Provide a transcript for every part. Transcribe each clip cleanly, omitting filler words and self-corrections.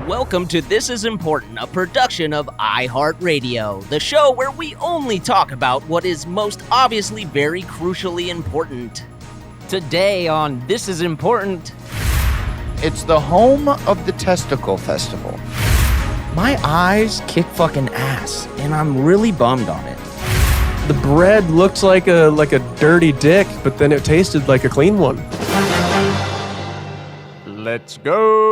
Welcome to This Is Important, a production of iHeartRadio, the show where we only talk about what is most obviously very crucially important. Today on This Is Important... It's the home of the Testicle Festival. My eyes kick fucking ass, and I'm really bummed on it. The bread looked like a dirty dick, but then it tasted like a clean one. Let's go.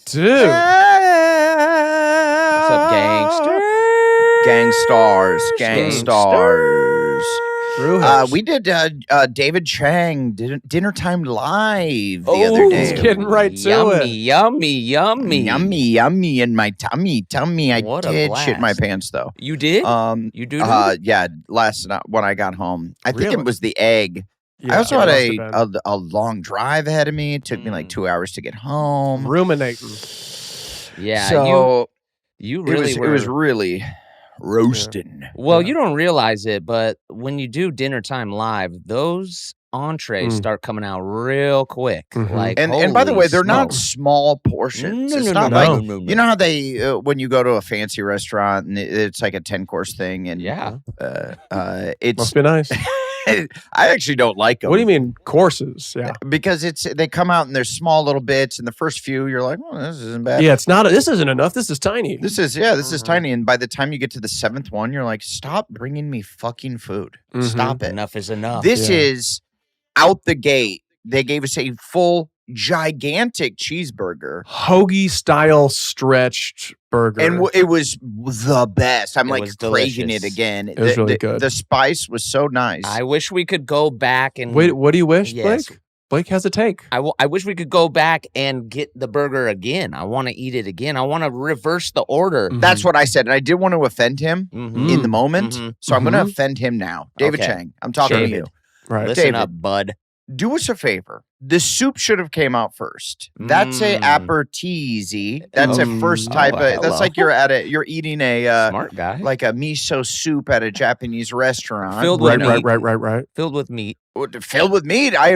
Dude. What's up, gangster? Gangstars. We did David Chang Dinner Time Live the other day. He's getting right to it. Yummy. Yummy in my tummy. I What a did blast. shit my pants though. You did? You do? Yeah, last night when I got home. I think Really? it was the egg. Yeah, I also had it must have been. a long drive ahead of me. It took me like 2 hours to get home. Ruminating. Yeah, So you really were. It was really roasting. Well, you don't realize it, but when you do Dinner Time Live, those entrees start coming out real quick. Mhm. Like, And by the way, they're not smokes. small portions. No, It's no, not no, like no, no, no. you know how they when you go to a fancy restaurant and it's like a 10-course thing, and Yeah. it's Must be nice. I actually don't like them. What do you mean courses? Yeah. Because they come out and they're small little bits, and the first few you're like, well, this isn't bad. Yeah, it's not. This isn't enough. This is tiny. This is tiny, and by the time you get to the 7th one, you're like, stop bringing me fucking food. Mhm. Stop it. Enough is enough. This Yeah. is out the gate. They gave us a full, gigantic cheeseburger. Hoagie style stretched burger. And it was the best. I'm It like was craving delicious. it again. It was really good. The spice was so nice. I wish we could go back and Wait, what do you wish, Yes. Blake? Blake has a take. I wish we could go back and get the burger again. I want to eat it again. I want to reverse the order. That's what I said. And I did want to offend him Mhm. in the moment. Mhm. So I'm going to Mhm. offend him now. David Okay. Chang, I'm talking to David. you. Right. Listen David. up, bud. Do us a favor. The soup should have came out first. That's a Mm. appetizy. That's a first type of. hello. That's like you're eating a Smart guy. like a miso soup at a Japanese restaurant. Filled with Right, meat. right. Filled with meat. Filled with meat. I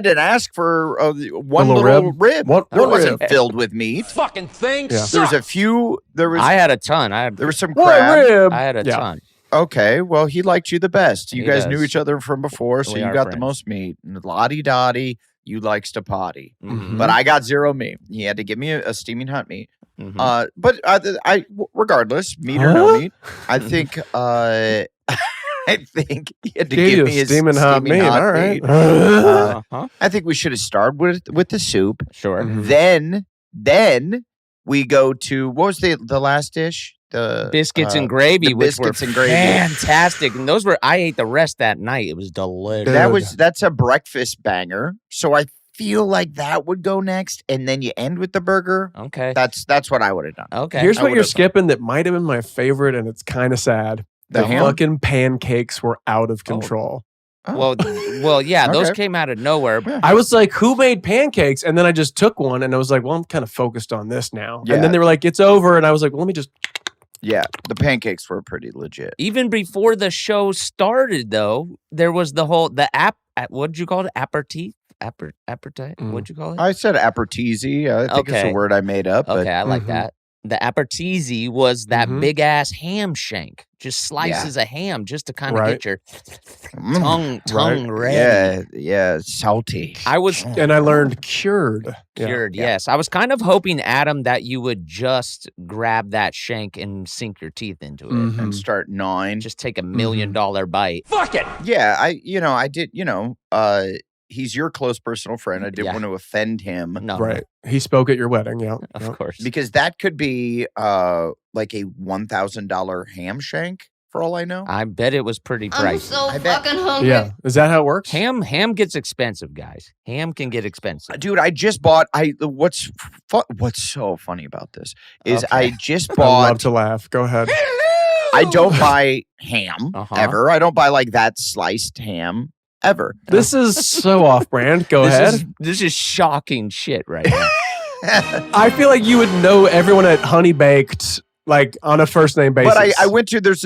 didn't ask for one little little rib. What It wasn't rib? filled with meat. Fucking thing Yeah. There was a few. There was I had a ton. there was some What crab. rib? I had a Yeah. ton. Okay, well he liked you the best. You He guys does. knew each other from before, so We you are got the friends. most meat. Lottie Dottie, you likes to potty, Mhm. but I got zero meat. He had to give me a steaming hot meat. Mhm. But regardless, meat or no Huh? meat, I think I think he had to Gave give you me his steaming hot meat. All right. meat. Uh, Uh-huh. I think we should have started with the soup. Sure. Mhm. Then we go to what was the last dish? The Biscuits and gravy, the which were biscuits and gravy. fantastic. And those were, I ate the rest that night. It was delicious. That's a breakfast banger. So I feel like that would go next, and then you end with the burger. Okay. That's what I would have done. Okay. Here's I what you're would've- skipping that might have been my favorite, and it's kind of sad. The The ham? fucking pancakes were out of control. Oh. Well, yeah, those Okay. came out of nowhere. Yeah. I was like, who made pancakes? And then I just took one and I was like, well, I'm kind of focused on this now. Yeah. And then they were like, it's over. And I was like, well, let me just. Yeah, the pancakes were pretty legit. Even before the show started, though, there was the what'd you call it? Aperitif? Appetite? Mm. What'd you call it? I said appetizy. I think it's Okay. a word I made up. Okay, But I like Mhm. that. The appetizi was that Mhm. big ass ham shank, just slices of ham, just to kind of Right. get your Mm, tongue ready. yeah, salty. I was And I learned cured. Yeah. cured. Yes, I was kind of hoping, Adam, that you would just grab that shank and sink your teeth into it. Mhm. And start gnawing. Just take $1 million bite. Fuck it. Yeah, I did. He's your close personal friend. I didn't Yeah. want to offend him No, Right. He spoke at your wedding. Yeah. of Yeah. course. because that could be like a $1,000 ham shank for all I know. I bet it was pretty I'm pricey. so I bet. fucking hungry. Yeah. Is that how it works? Ham gets expensive, guys. Ham can get expensive. Dude, I just bought. What's so funny about this is Okay. I just I love bought. to laugh. Go ahead. I don't buy ham Uh-huh. ever. I don't buy like that sliced ham ever. This is so off brand. Go ahead. This is shocking shit right now. I feel like you would know everyone at Honey Baked, like on a first name basis. But I went to there's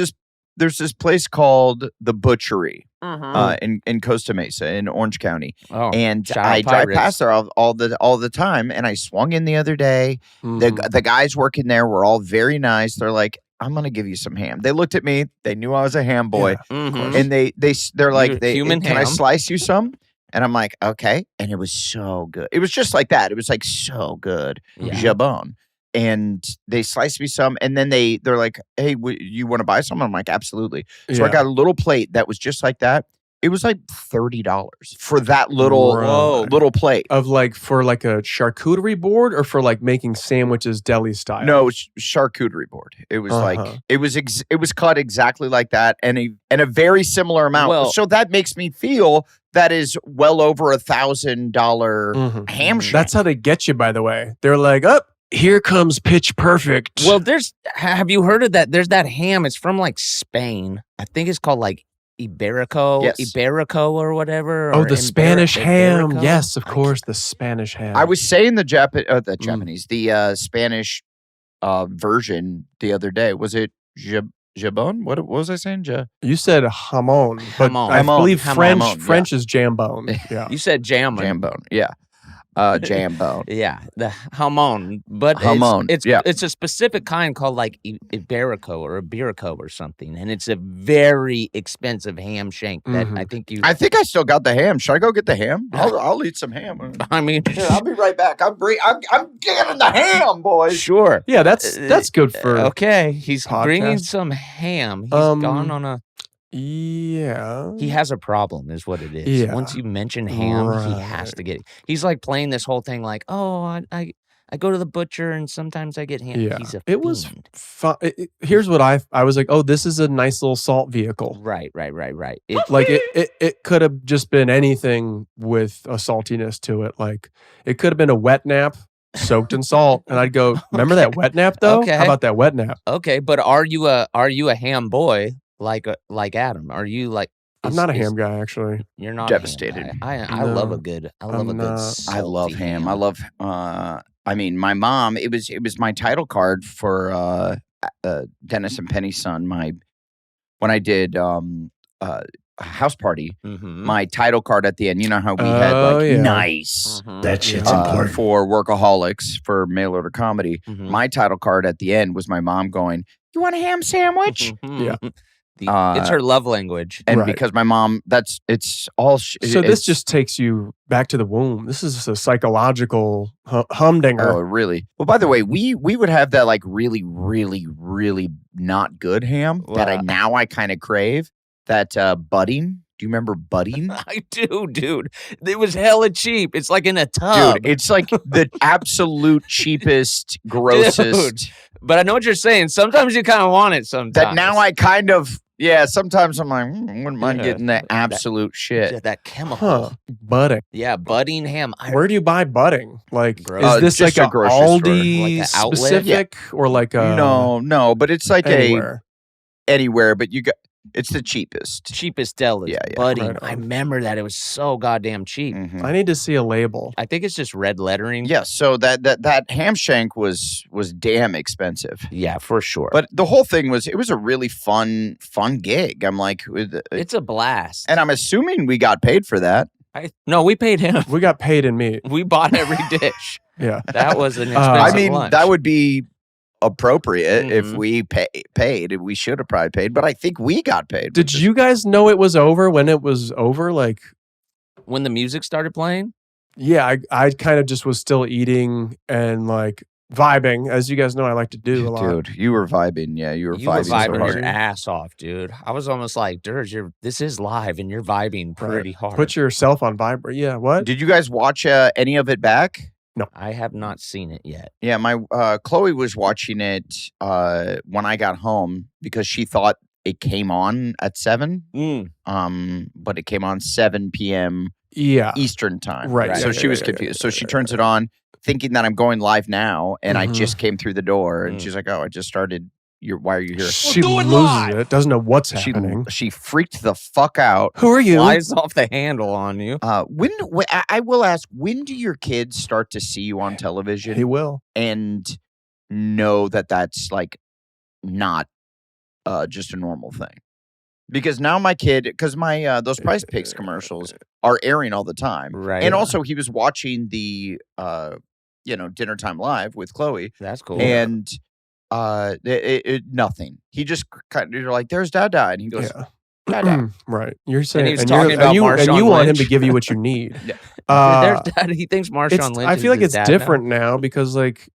there's this place called The Butchery in Costa Mesa in Orange County. Oh, and I drive past there all the time. And I swung in the other day. The guys working there were all very nice. They're like, I'm gonna give you some ham. They looked at me. They knew I was a ham boy, and they're like, can I slice you some? And I'm like, okay. And it was so good. It was just like that. It was like so good, jabon. And they sliced me some, and then they're like, hey, you want to buy some? I'm like, absolutely. So I got a little plate that was just like that. It was like $30 for that little plate of like for like a charcuterie board or for like making sandwiches deli style. No, charcuterie board. It was like it was cut exactly like that, and a very similar amount. Well, so that makes me feel that is well over $1,000 ham shank. That's how they get you, by the way. They're like, oh, here comes Pitch Perfect. Well, have you heard of that? There's that ham. It's from like Spain. I think it's called like Iberico or whatever. Oh, the Spanish ham. Yes, of course, the Spanish ham. I was saying the Japanese, the Spanish version the other day. Was it jabon? What was I saying? You said hamon, but I believe French is jambone. Yeah. You said jamon. Jambone, yeah. Jambone. Yeah, the hamon. But it's a specific kind called like Iberico or Iberico or something, and it's a very expensive ham shank that I think I still got the ham. Should I go get the ham? I'll eat some ham. I mean, I'll be right back. I'm getting the ham, boys. Sure. Yeah, that's good for okay. He's podcast. Bringing some ham. He's gone on a. Yeah. He has a problem, is what it is. Yeah. Once you mention ham, he has to get it. He's like playing this whole thing like, oh, I go to the butcher and sometimes I get ham. Yeah. He's a It was fun. Here's what I was like, oh, this is a nice little salt vehicle. Right. It could have just been anything with a saltiness to it. Like it could have been a wet nap soaked in salt. And I'd go, remember that wet nap though? Okay. How about that wet nap? Okay, but are you a ham boy? Like Adam, are you like? I'm not a ham guy, actually. You're not devastated. A ham guy. I love a good. I love ham. I love. I mean, my mom. It was my title card for Dennis and Penny's son. When I did a house party, my title card at the end. You know how we had nice. That shit's important for Workaholics for mail order comedy. My title card at the end was my mom going, "You want a ham sandwich?" Yeah. It's her love language. And because my mom, it's all... So this just takes you back to the womb. This is a psychological humdinger. Oh, really? Well, by the way, we would have that like really, really, really not good ham that I kind of crave. That budding. Do you remember budding? I do, dude. It was hella cheap. It's like in a tub. Dude, it's like the absolute cheapest, grossest. Dude. But I know what you're saying. Sometimes you kind of want it sometimes. That now I kind of... Yeah, sometimes I'm like, wouldn't mind getting that absolute shit. That chemical. Budding. Yeah, budding ham. Where do you buy budding? Like, is this just like a grocery Like Aldi a outlet? specific? Or like a... No, but it's like anywhere. Anywhere, but it's the cheapest. Cheapest deli. Yeah. Budding. Right I remember that. It was so goddamn cheap. I need to see a label. I think it's just red lettering. Yeah, so that ham shank was damn expensive. Yeah, for sure. But the whole thing was a really fun gig. I'm like, it's a blast. And I'm assuming we got paid for that. No, we paid him. We got paid in meat. We bought every dish. Yeah. That was an expensive lunch. That would be appropriate if we paid. We should have probably paid, but I think we got paid. Did you guys know it was over when it was over? Like when the music started playing? Yeah, I kind of just was still eating and like vibing, as you guys know I like to do a lot. Dude, you were vibing. Yeah, you were vibing your ass off, dude. I was almost like, Dirge, this is live and you're vibing pretty hard. Put yourself on vibrate. Yeah, what? Did you guys watch any of it back? No. I have not seen it yet. Yeah, my Chloe was watching it when I got home because she thought it came on at 7. But it came on 7 p.m. Eastern time. Right. So she was confused. So she turns it on thinking that I'm going live now and I just came through the door and she's like, "Oh, I just started. Why are you here?" She loses it. Doesn't know what's happening. She freaked the fuck out. Who are you? Flies off the handle on you. When I will ask, when do your kids start to see you on television? He will. And know that that's like not just a normal thing. Because now my kid, because my those Price Picks commercials are airing all the time, Right? And also he was watching the Dinner Time Live with Chloe. That's cool. And nothing. He just kind of, you're like, "There's Dada," and he goes, "Dada." Right. You're saying, he's talking about and you Marshawn want him Lynch. to give you what you need. There's dad. He thinks Marshawn Lynch. I feel like is his it's dad different now because like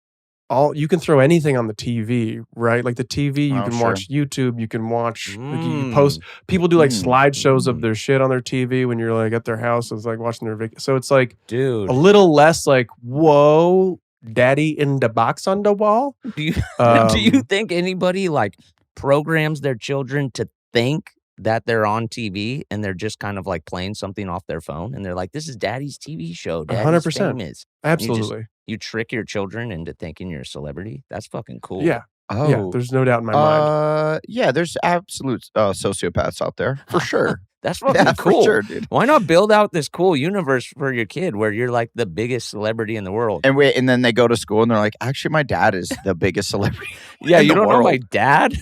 you can throw anything on the TV, right? Like the TV, you can watch YouTube, you can watch like you post. People do like slideshows of their shit on their TV when you're like at their house. It's like watching their so it's like dude a little less like whoa, daddy in the box on the wall. Do you think anybody like programs their children to think that they're on TV and they're just kind of like playing something off their phone and they're like, this is daddy's TV show. 100%. Famous. Absolutely. You trick your children into thinking you're a celebrity. That's fucking cool. Yeah. Oh, yeah. There's no doubt in my mind. Yeah, there's absolute sociopaths out there for sure. That's fucking cool. For sure, dude. Why not build out this cool universe for your kid where you're like the biggest celebrity in the world? And then they go to school and they're like, actually, my dad is the biggest celebrity. Yeah, in you the don't world. know my dad?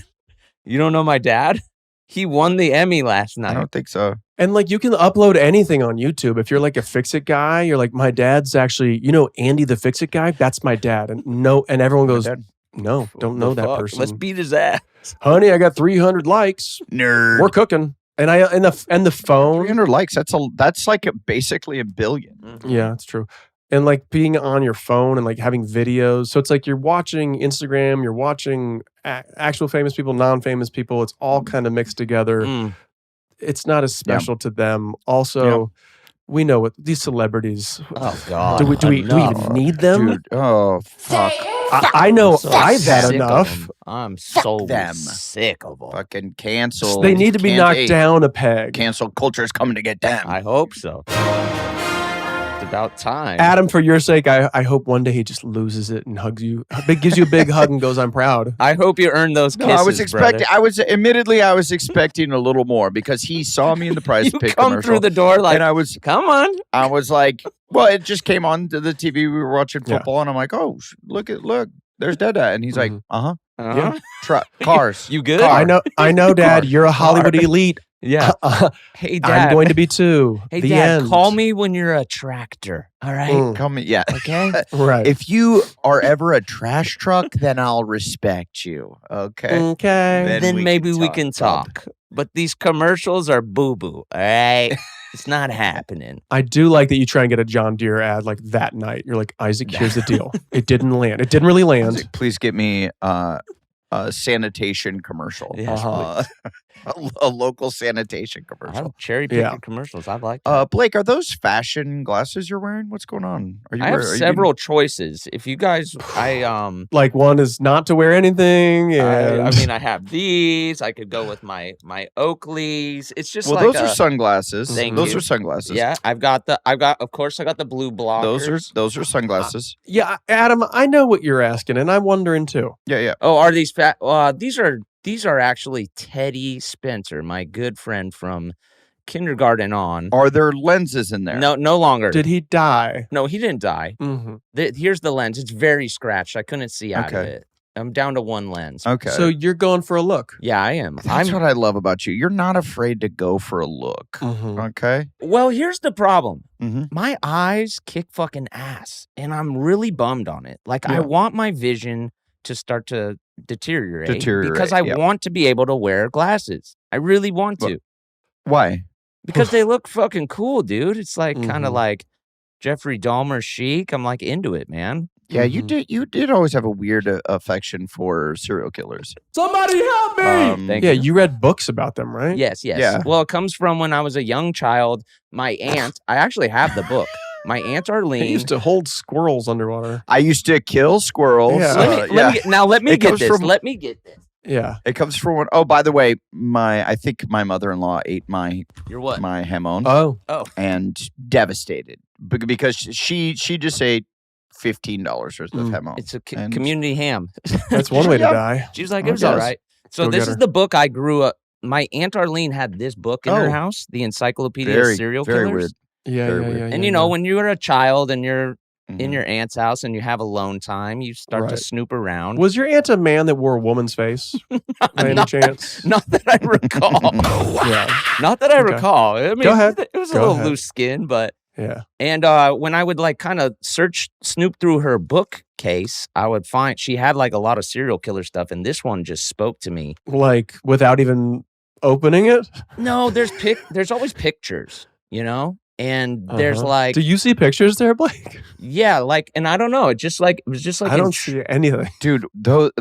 You don't know my dad? He won the Emmy last night. I don't think so. And like you can upload anything on YouTube. If you're like a Fix-It guy, you're like, my dad's actually, Andy the Fix-It guy? That's my dad. And everyone goes, no, don't know that person. Let's beat his ass. Honey, I got 300 likes. Nerd. We're cooking. And the phone. 300 likes. That's like basically a billion. Mm-hmm. Yeah, that's true. And like being on your phone and like having videos. So it's like you're watching Instagram, you're watching actual famous people, non-famous people. It's all kind of mixed together. It's not as special to them. Also, we know what these celebrities. Oh God! Do we even need them? Dude, oh fuck! I know I've had sick enough. I'm so them. sick of them. Fucking cancel. They need to be knocked down a peg. Cancel culture is coming to get them. I hope so. It's about time. Adam, for your sake, I hope one day he just loses it and hugs you, gives you a big hug and goes, "I'm proud." I hope you earn those kisses. I was expecting. Brother. I was expecting a little more because he saw me in the Price Pick come commercial through the door like, and I was, come on. I was like, well, it just came on to the TV. We were watching football, and I'm like, oh, look, there's Dada, and he's like, Uh-huh. Cars. You good? I know, Dad. You're a Hollywood elite. Yeah. Hey, Dad. I'm going to be too. Hey, the Dad, end. call me when you're a tractor. All right. Call me, yeah. Okay. Right. If you are ever a trash truck, then I'll respect you. Okay. Okay. Then maybe we can talk. But these commercials are boo-boo. All right. It's not happening. I do like that you try and get a John Deere ad like that night. You're like, Isaac, here's the deal. It didn't land. It didn't really land. Isaac, please get me a sanitation commercial. Yes, A local sanitation commercial. I'm cherry picking commercials. I like that. Blake, are those fashion glasses you're wearing? What's going on? I have several choices. If you guys, like one is not to wear anything. And... I mean, I have these. I could go with my Oakleys. It's just those are sunglasses. Those are sunglasses. Yeah, of course, I got the blue blockers. Those are sunglasses. Yeah, Adam, I know what you're asking, and I'm wondering too. Yeah. Oh, are these fat? These are actually Teddy Spencer, my good friend from kindergarten on. Are there lenses in there? No longer. Did he die? No, he didn't die. Mm-hmm. Here's the lens. It's very scratched. I couldn't see out of it. I'm down to one lens. Okay. So you're going for a look. Yeah, I am. That's what I love about you. You're not afraid to go for a look. Mm-hmm. Okay. Well, here's the problem. Mm-hmm. My eyes kick fucking ass, and I'm really bummed on it. Like, I want my vision to start to deteriorate because I want to be able to wear glasses. I really want to. Why? Because they look fucking cool, dude. It's like kind of like Jeffrey Dahmer chic. I'm like into it, man. Yeah, you did always have a weird affection for serial killers. Somebody help me! You read books about them, right? Yes. Yeah. Well, it comes from when I was a young child. My aunt, I actually have the book. My Aunt Arlene. They used to hold squirrels underwater. I used to kill squirrels. Yeah. Let me get this. Yeah. It comes from one. Oh, by the way, I think my mother-in-law ate my hamon. Oh. And devastated because she just ate $15 worth of hamon. It's a community ham. That's one way to die. She was like, it was all right. So this is the book I grew up. My Aunt Arlene had this book in her house, the Encyclopedia of Serial Killers. Weird. Yeah. And when you were a child and you're in your aunt's house and you have alone time, you start to snoop around. Was your aunt a man that wore a woman's face? By any chance? Not that I recall. Not that I recall. I mean, Go ahead. It was a little loose skin, but yeah. And when I would like kind of snoop through her bookcase, I would find she had like a lot of serial killer stuff, and this one just spoke to me. Like without even opening it? No, there's always pictures, you know? And there's like, do you see pictures there, Blake? Yeah, like, and I don't know. It was just like I don't see anything, dude. Those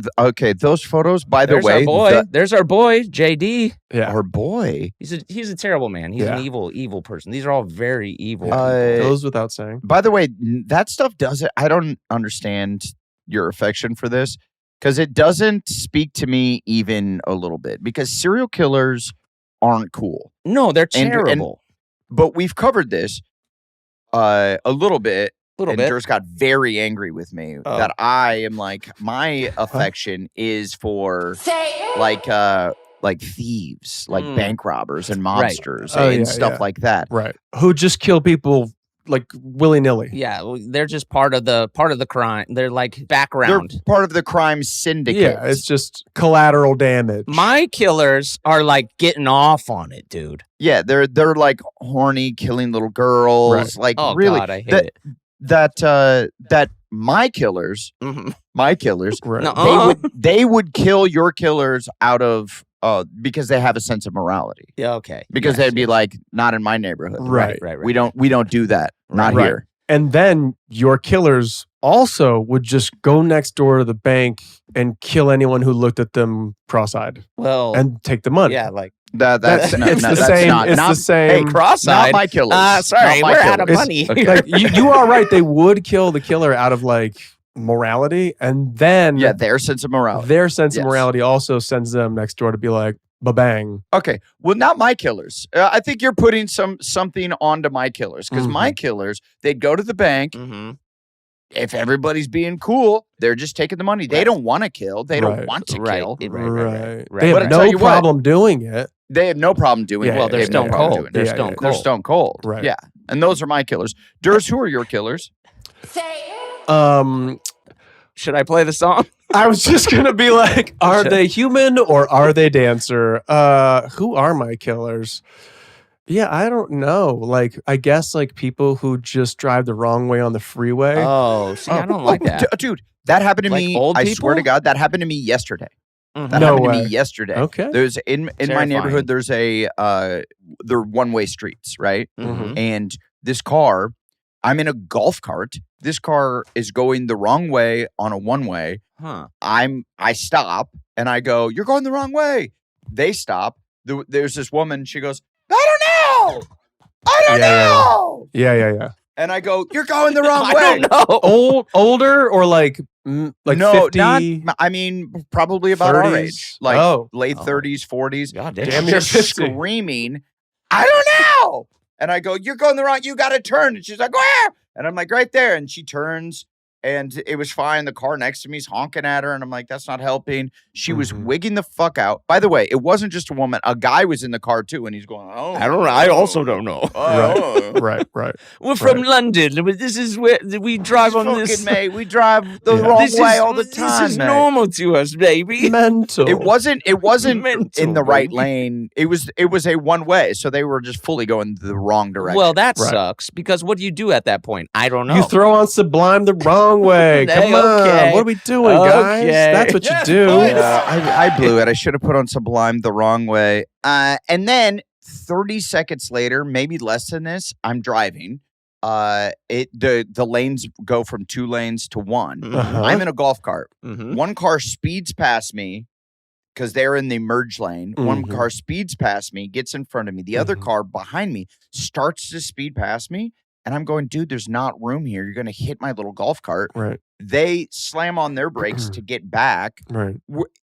photos. By the way, there's our boy JD. Yeah, our boy. He's a terrible man. He's an evil person. These are all very evil. Goes without saying. By the way, that stuff doesn't. I don't understand your affection for this because it doesn't speak to me even a little bit. Because serial killers aren't cool. No, they're terrible. But we've covered this a little bit. And Durs got very angry with me that I am like, my affection is for like thieves, like bank robbers and mobsters and stuff like that. Right. Who just kill people like willy-nilly. Yeah, they're just part of the crime. They're like background. They're part of the crime syndicate. Yeah, it's just collateral damage. My killers are like getting off on it, dude. Yeah, they're like horny, killing little girls. Right. Like, oh, really, God, I hate it. That my killers, right. they would kill your killers out of because they have a sense of morality. Yeah, okay. Because they'd be like, not in my neighborhood. Right. We don't do that. Not here. And then your killers also would just go next door to the bank and kill anyone who looked at them cross-eyed. Well, and take the money. Yeah, like that's the same. Hey, cross-eyed. Not my killers. Sorry, we're out of money. Like, you are right. They would kill the killer out of like morality, and then their sense of morality. Their sense of morality also sends them next door to be like, ba-bang. Okay, well, not my killers. I think you're putting something onto my killers because my killers, they'd go to the bank. If everybody's being cool, they're just taking the money. They don't want to kill. They don't want to kill. Right. They have no problem doing it. They have no problem doing it. Well, they're stone cold. They're stone cold. Right. Yeah. And those are my killers. Durs, who are your killers? Should I play the song? I was just going to be like, are they human or are they dancer? Who are my killers? Yeah, I don't know. Like, I guess like people who just drive the wrong way on the freeway. Oh, see, I don't like that. Dude, that happened to me. Old I people? swear to God, that happened to me yesterday. That No happened way. to me yesterday. Okay. There's in my neighborhood, there's they're one-way streets, right? And this car, I'm in a golf cart. This car is going the wrong way on a one-way. I stop and I go, "You're going the wrong way." They stop. There's this woman. She goes, "I don't know. Yeah. And I go, "You're going the wrong way." I don't know. Older or like no, 50? not. I mean, probably about 30s? our age, like late 30s, 40s. God damn, She's just screaming, "I don't know!" And I go, "You're going the wrong. You got to turn." And she's like, "Where?" And I'm like, "Right there." And she turns. And it was fine. The car next to me is honking at her. And I'm like, that's not helping. She was wigging the fuck out. By the way, it wasn't just a woman. A guy was in the car too. And he's going, "Oh, I don't know. I also don't know." Right. We're from London. This is where we drive on this. Mate, we drive the wrong way all the time. This is normal to us, baby. Mental. It wasn't Mental, in the right baby. lane. It was a one way. So they were just fully going the wrong direction. Well, that sucks because what do you do at that point? I don't know. You throw on Sublime the wrong way. Come on. Okay. What are we doing, guys? That's what you do. I blew it. I should have put on Sublime the wrong way. And then 30 seconds later, maybe less than this, I'm driving. The lanes go from 2 lanes to 1. I'm in a golf cart. One car speeds past me because they're in the merge lane. One car speeds past me, gets in front of me. The other car behind me starts to speed past me. And I'm going, dude, there's not room here. You're going to hit my little golf cart. Right. They slam on their brakes to get back. Right.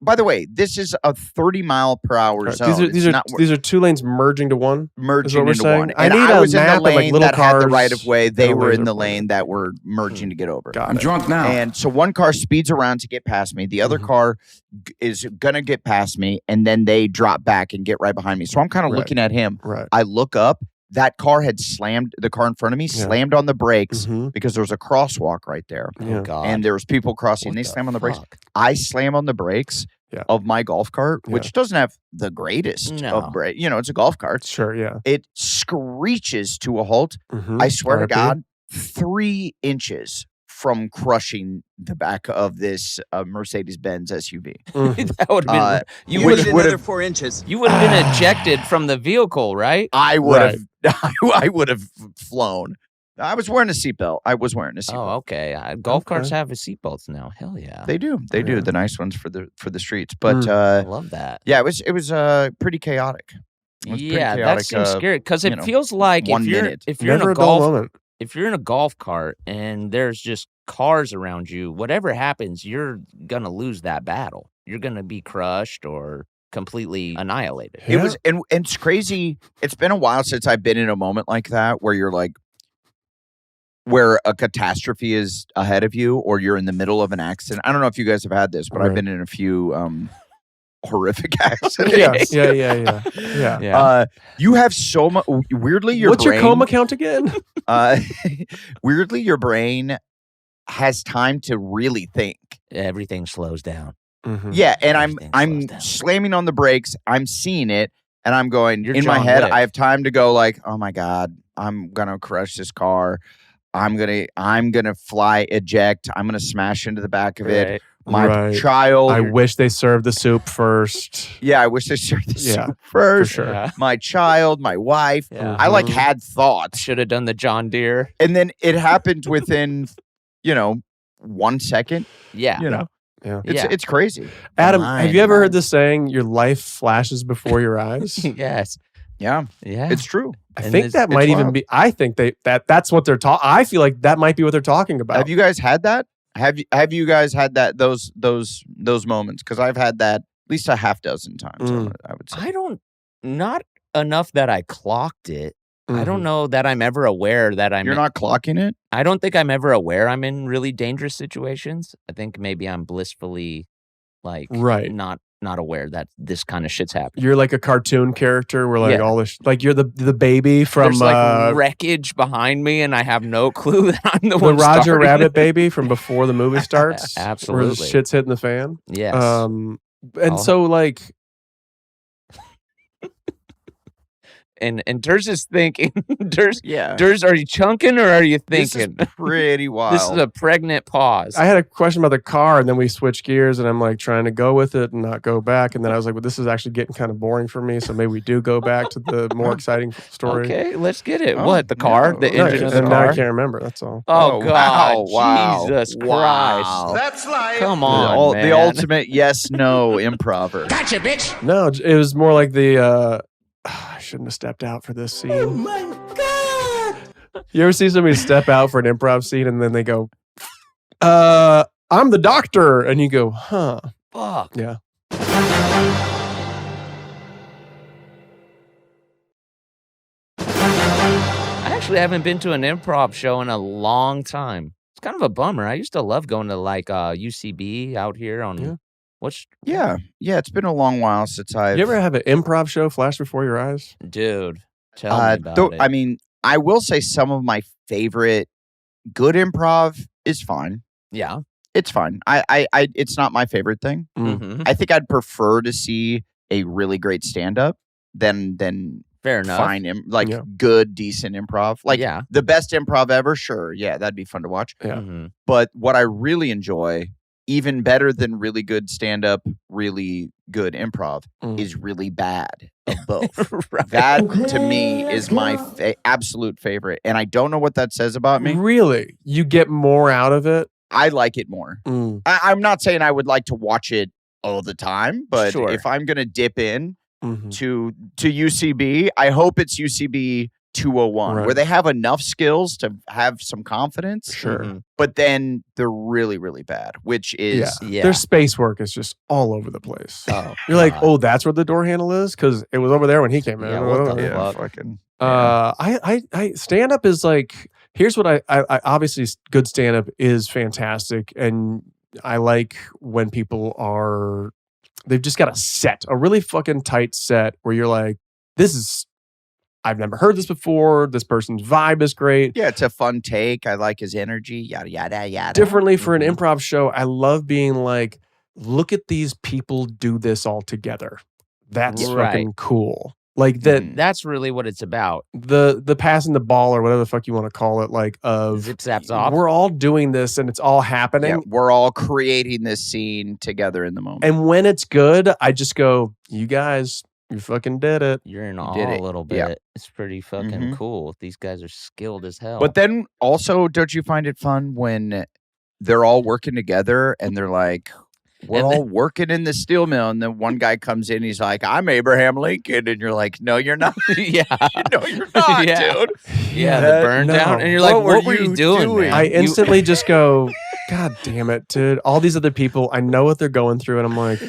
By the way, this is a 30-mile-per-hour zone. These are 2 lanes merging to 1? Merging into saying? 1. I And need I a was in the map of, like, lane little that had the cars right of way. They and a were in laser the pointer. lane that were merging to get over. Got I'm it. drunk now. And so one car speeds around to get past me. The other car is going to get past me. And then they drop back and get right behind me. So I'm kind of looking at him. Right. I look up. that car had slammed, the car in front of me slammed on the brakes because there was a crosswalk right there. Oh, God. And there was people crossing. They slam on the brakes. I slam on the brakes of my golf cart, which doesn't have the greatest of brakes. It's a golf cart. Sure, yeah. It screeches to a halt. I swear to God, 3 inches from crushing the back of this Mercedes-Benz SUV. That would have been... You would have another 4 inches. You would have been ejected from the vehicle, right? I would have. I would have flown. I was wearing a seatbelt. Oh, okay. Golf carts have seatbelts now. Hell yeah. They do. They do. The nice ones for the streets. But I love that. Yeah, it was pretty chaotic. That seems scary because it feels like if you're in a golf cart and there's just cars around you, whatever happens, you're gonna lose that battle. You're gonna be crushed or completely annihilated. It was, and it's crazy. It's been a while since I've been in a moment like that where you're like, where a catastrophe is ahead of you, or you're in the middle of an accident. I don't know if you guys have had this, but I've been in a few horrific accidents. Yeah. You have so much. Weirdly, what's your coma count again? Weirdly, your brain has time to really think. Everything slows down. Yeah, and I'm slamming on the brakes. I'm seeing it, and I'm going in my head. I have time to go like, oh my God, I'm gonna crush this car. I'm gonna fly eject. I'm gonna smash into the back of it. My child. I wish they served the soup first. Yeah, I wish they served the soup first. For sure. Yeah. My child, my wife. I had thoughts. Should have done the John Deere. And then it happened within, 1 second. Yeah. It's crazy. Adam, have you ever heard this saying, your life flashes before your eyes? Yes. Yeah. It's true. I think that might even be, I think that's what they're talking. I feel like that might be what they're talking about. Have you guys had that? Have you guys had that, those moments? Because I've had that at least a half dozen times, I would say. Not enough that I clocked it. I don't know that I'm ever aware that You're not clocking it? I don't think I'm ever aware I'm in really dangerous situations. I think maybe I'm blissfully not aware that this kind of shit's happening. You're like a cartoon character where all this, like you're the baby from there's wreckage behind me and I have no clue that I'm the one Roger Rabbit baby from before the movie starts. Absolutely. Where the shit's hitting the fan. Yes. So like And Durs is thinking, Durs, are you chunking or are you thinking? This is pretty wild. This is a pregnant pause. I had a question about the car, and then we switched gears, and I'm like trying to go with it and not go back. And then I was like, well, this is actually getting kind of boring for me, so maybe we do go back to the more exciting story. Okay, let's get it. What? The car? The engine of the car? Now I can't remember. That's all. Oh, God. Wow. Jesus Christ. Wow. That's life. Come on, man. The ultimate yes-no improver. Gotcha, bitch. No, it was more like the... I shouldn't have stepped out for this scene. Oh my God! You ever see somebody step out for an improv scene and then they go, I'm the doctor. And you go, huh. Fuck. Yeah. I actually haven't been to an improv show in a long time. It's kind of a bummer. I used to love going to like UCB out here on... Yeah, it's been a long while since I've... You ever have an improv show flash before your eyes? Dude, tell me about it. I mean, I will say some of my favorite good improv is fine. Yeah. It's fine. I it's not my favorite thing. Mm-hmm. I think I'd prefer to see a really great stand-up than fair enough. Fine, good, decent improv. Like the best improv ever, sure. Yeah, that'd be fun to watch. Yeah. Mm-hmm. But what I really enjoy... even better than really good stand-up, really good improv, is really bad of both. Right. That, to me, is my absolute favorite. And I don't know what that says about me. Really? You get more out of it? I like it more. I'm not saying I would like to watch it all the time, but if I'm going to dip in to UCB, I hope it's UCB 201, where they have enough skills to have some confidence. Sure. But then they're really, really bad, which is... Their space work is just all over the place. Oh, you're like, oh, that's where the door handle is? Because it was over there when he came in. Yeah, what the fuck? Fucking... I stand-up is like... Here's what I obviously, good stand-up is fantastic. And I like when people are... They've just got a really fucking tight set where you're like, this is I've never heard this before. This person's vibe is great. Yeah, it's a fun take. I like his energy. Yada yada yada. Differently for an improv show, I love being like, look at these people do this all together. That's fucking cool. Like that. That's really what it's about. The passing the ball or whatever the fuck you want to call it, like of zip zap zop. We're all doing this and it's all happening. Yeah, we're all creating this scene together in the moment. And when it's good, I just go, you guys, you fucking did it. You're in awe did it. a little bit. Yeah. It's pretty fucking cool. These guys are skilled as hell. But then also, don't you find it fun when they're all working together and they're like, we're all working in the steel mill, and then one guy comes in, he's like, I'm Abraham Lincoln, and you're like, no, you're not. Yeah. No, you're not, dude. Yeah, the burn down. And you're like, what were you doing, man? I instantly just go, God damn it, dude. All these other people, I know what they're going through, and I'm like,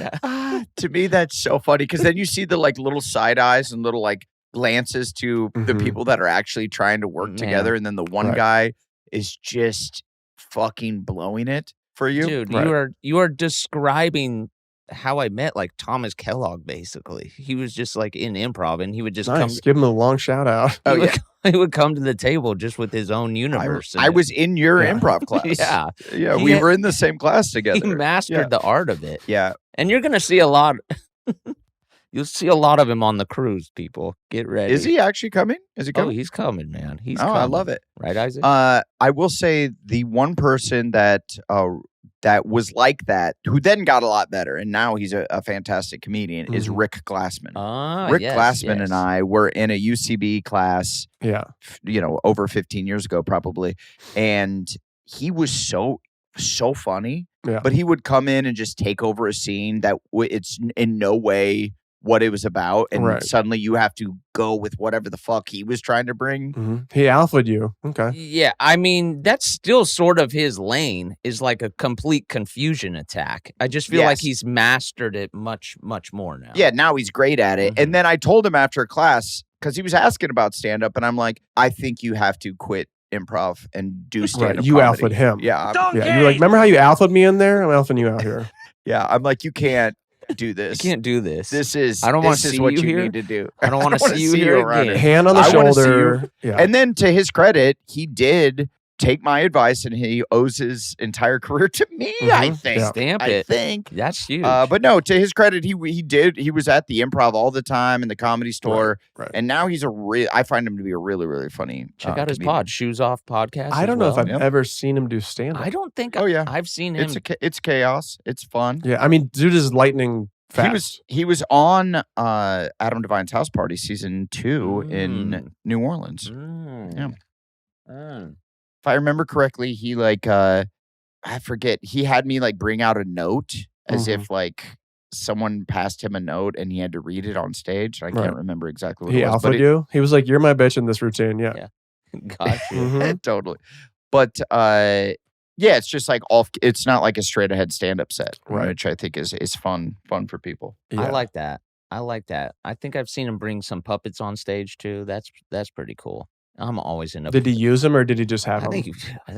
to me, that's so funny, because then you see the like little side eyes and little like glances to the people that are actually trying to work together, and then the one guy is just fucking blowing it for you. Dude, you are describing how I met like Thomas Kellogg, basically. He was just like in improv, and he would just come. Give him a long shout out. He would come to the table just with his own universe. I was in your improv class. Yeah, we were in the same class together. He mastered the art of it. Yeah, and you're gonna see a lot. You'll see a lot of him on the cruise. People, get ready. Is he actually coming? Is he coming? Oh, he's coming, man. He's coming. I love it. Right, Isaac? I will say the one person that was like that, who then got a lot better, and now he's a fantastic comedian, is Rick Glassman. Rick Glassman and I were in a UCB class, over 15 years ago probably, and he was so funny, but he would come in and just take over a scene that it's in no way what it was about, and suddenly you have to go with whatever the fuck he was trying to bring. He alphaed you. Okay. Yeah, I mean, that's still sort of his lane, is like a complete confusion attack. I just feel like he's mastered it much, much more now. Yeah, now he's great at it. And then I told him after class, because he was asking about stand-up, and I'm like, I think you have to quit improv and do stand-up You comedy. alphaed him. Yeah. You were like, remember how you alphaed me in there? I'm alphaing you out here. Yeah, I'm like, you can't do this. You can't do this. I don't want to see what you here. Need to do. I don't want to see you here again. Hand on the shoulder. Yeah. And then to his credit, he did take my advice, and he owes his entire career to me, I think. Stamp it. I think. That's huge. But no, to his credit, he was at the Improv all the time in the Comedy Store. Right. And now he's I find him to be a really, really funny Check out his comedian. pod, Shoes Off Podcast. I don't know if I've ever seen him do stand-up. I don't think I've seen him. It's chaos. It's fun. Yeah, I mean, dude is lightning fast. He was on Adam Devine's House Party season 2 in New Orleans. If I remember correctly, he I forget, he had me bring out a note as if someone passed him a note and he had to read it on stage. I can't remember exactly what he it was. He alphaed you? He was like, you're my bitch in this routine. Yeah. Gotcha. Totally. But it's just it's not like a straight ahead stand-up set, which I think is fun for people. Yeah. I like that. I think I've seen him bring some puppets on stage too. That's pretty cool. I'm always in a... Did he use them or did he just have them?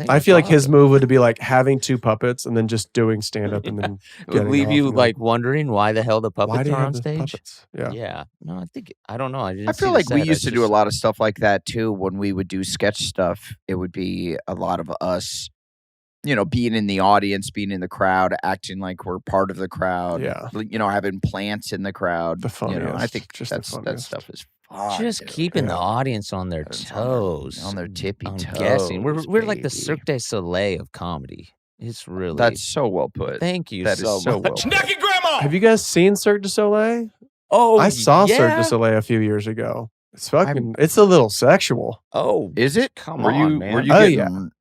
I feel like his his move would be having 2 puppets and then just doing stand-up and then it would leave you wondering why the hell the puppets are on stage. Puppets? Yeah. No, I don't know. I feel like we used to do a lot of stuff like that too. When we would do sketch stuff, it would be a lot of us, being in the audience, being in the crowd, acting like we're part of the crowd. Yeah. Having plants in the crowd. The funniest. I think just that stuff is fun. Just keeping the audience on their toes. On their tippy toes. I'm guessing. We're like the Cirque du Soleil of comedy. It's really... That's so well put. Thank you that so is so much. Well put. Grandma! Have you guys seen Cirque du Soleil? Oh, I saw Cirque du Soleil a few years ago. It's it's a little sexual. Oh, is it? Come on, man. Were you getting